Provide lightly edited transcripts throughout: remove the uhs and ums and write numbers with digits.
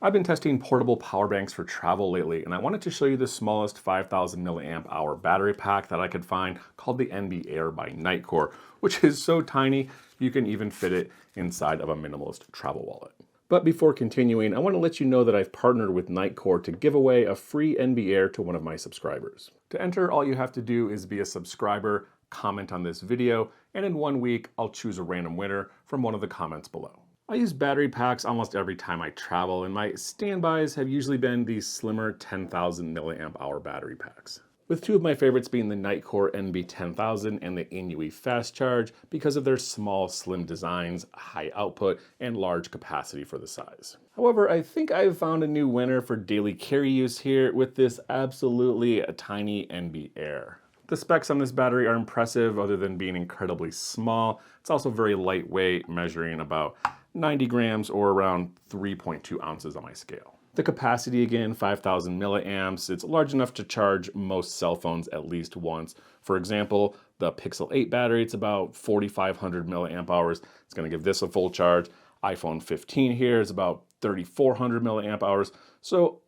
I've been testing portable power banks for travel lately, and I wanted to show you the smallest 5,000 milliamp hour battery pack that I could find called the NBair by Nitecore, which is so tiny you can even fit it inside of a minimalist travel wallet. But before continuing, I want to let you know that I've partnered with Nitecore to give away a free NBair to one of my subscribers. To enter, all you have to do is be a subscriber, comment on this video, and in 1 week, I'll choose a random winner from one of the comments below. I use battery packs almost every time I travel, and my standbys have usually been these slimmer 10,000 milliamp hour battery packs, with two of my favorites being the Nitecore NB 10,000 and the NUE Fast Charge because of their small, slim designs, high output, and large capacity for the size. However, I think I've found a new winner for daily carry use here with this absolutely tiny NBair. The specs on this battery are impressive other than being incredibly small. It's also very lightweight, measuring about 90 grams or around 3.2 ounces on my scale. The capacity again, 5,000 milliamps. It's large enough to charge most cell phones at least once. For example, the Pixel 8 battery, it's about 4,500 milliamp hours. It's gonna give this a full charge. iPhone 15 here is about 3,400 milliamp hours. So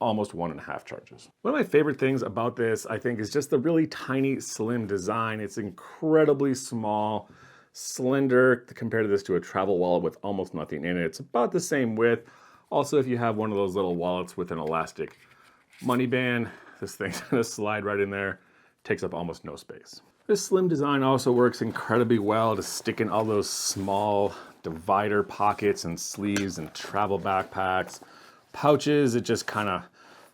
almost 1.5 charges. One of my favorite things about this, I think, is just the really tiny, slim design. It's incredibly small, slender compared to this to a travel wallet with almost nothing in it. It's about the same width. Also, if you have one of those little wallets with an elastic money band, this thing's gonna slide right in there. Takes up almost no space. This slim design also works incredibly well to stick in all those small divider pockets and sleeves and travel backpacks. Pouches, it just kind of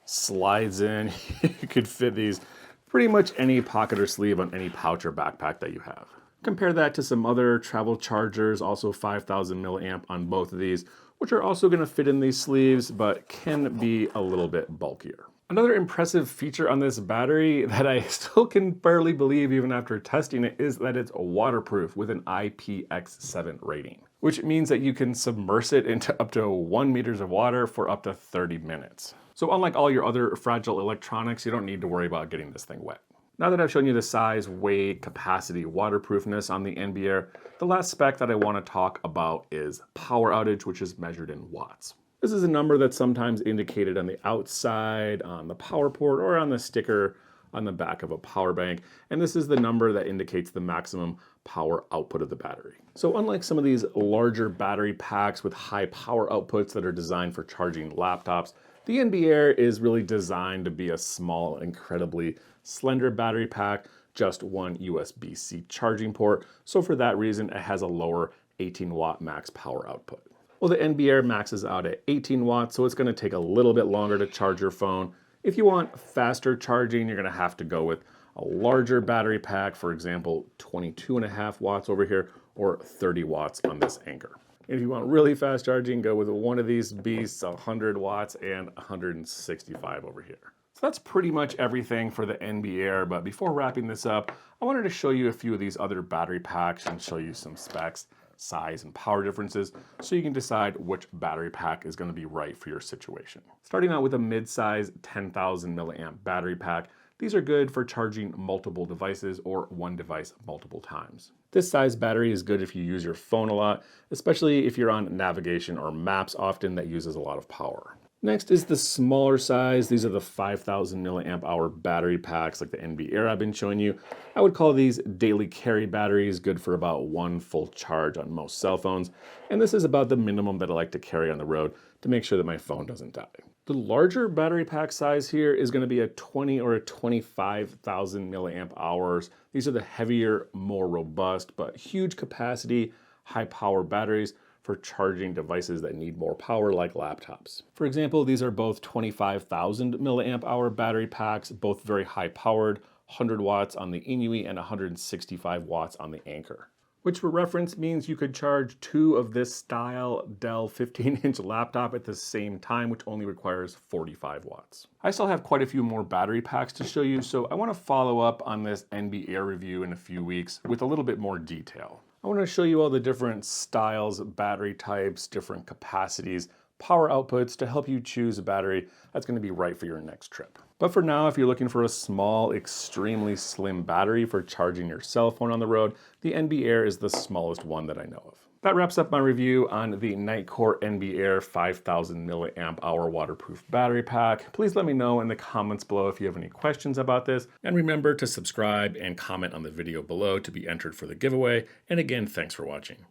slides in. You could fit these pretty much any pocket or sleeve on any pouch or backpack that you have. Compare that to some other travel chargers, also 5,000 milliamp on both of these, which are also going to fit in these sleeves, but can be a little bit bulkier. Another impressive feature on this battery that I still can barely believe even after testing it is that it's waterproof with an IPX7 rating, which means that you can submerge it into up to 1 meters of water for up to 30 minutes. So unlike all your other fragile electronics, you don't need to worry about getting this thing wet. Now that I've shown you the size, weight, capacity, waterproofness on the NBair, the last spec that I want to talk about is power outage, which is measured in watts. This is a number that's sometimes indicated on the outside, on the power port, or on the sticker on the back of a power bank. And this is the number that indicates the maximum power output of the battery. So unlike some of these larger battery packs with high power outputs that are designed for charging laptops, the NBair is really designed to be a small, incredibly slender battery pack, just one USB-C charging port. So for that reason, it has a lower 18 watt max power output. Well, the NBair maxes out at 18 watts, so it's gonna take a little bit longer to charge your phone. If you want faster charging, you're gonna have to go with a larger battery pack, for example, 22.5 watts over here, or 30 watts on this Anchor. If you want really fast charging, go with one of these beasts, 100 watts and 165 over here. So that's pretty much everything for the NBair, but before wrapping this up, I wanted to show you a few of these other battery packs and show you some specs, size, and power differences so you can decide which battery pack is going to be right for your situation. Starting out with a mid-size 10,000 milliamp battery pack, these are good for charging multiple devices or one device multiple times. This size battery is good if you use your phone a lot, especially if you're on navigation or maps often that uses a lot of power. Next is the smaller size. These are the 5,000 milliamp hour battery packs like the NBair I've been showing you. I would call these daily carry batteries, good for about one full charge on most cell phones. And this is about the minimum that I like to carry on the road to make sure that my phone doesn't die. The larger battery pack size here is going to be a 20 or a 25,000 milliamp hours. These are the heavier, more robust, but huge capacity, high power batteries for charging devices that need more power like laptops. For example, these are both 25,000 milliamp hour battery packs, both very high powered, 100 watts on the NUE and 165 watts on the Anchor. Which for reference means you could charge two of this style Dell 15-inch laptop at the same time, which only requires 45 watts. I still have quite a few more battery packs to show you, so I want to follow up on this NBair review in a few weeks with a little bit more detail. I want to show you all the different styles, battery types, different capacities, power outputs to help you choose a battery that's going to be right for your next trip. But for now, if you're looking for a small, extremely slim battery for charging your cell phone on the road, the NBair is the smallest one that I know of. That wraps up my review on the Nitecore NBair 5000 milliamp hour waterproof battery pack. Please let me know in the comments below if you have any questions about this. And remember to subscribe and comment on the video below to be entered for the giveaway. And again, thanks for watching.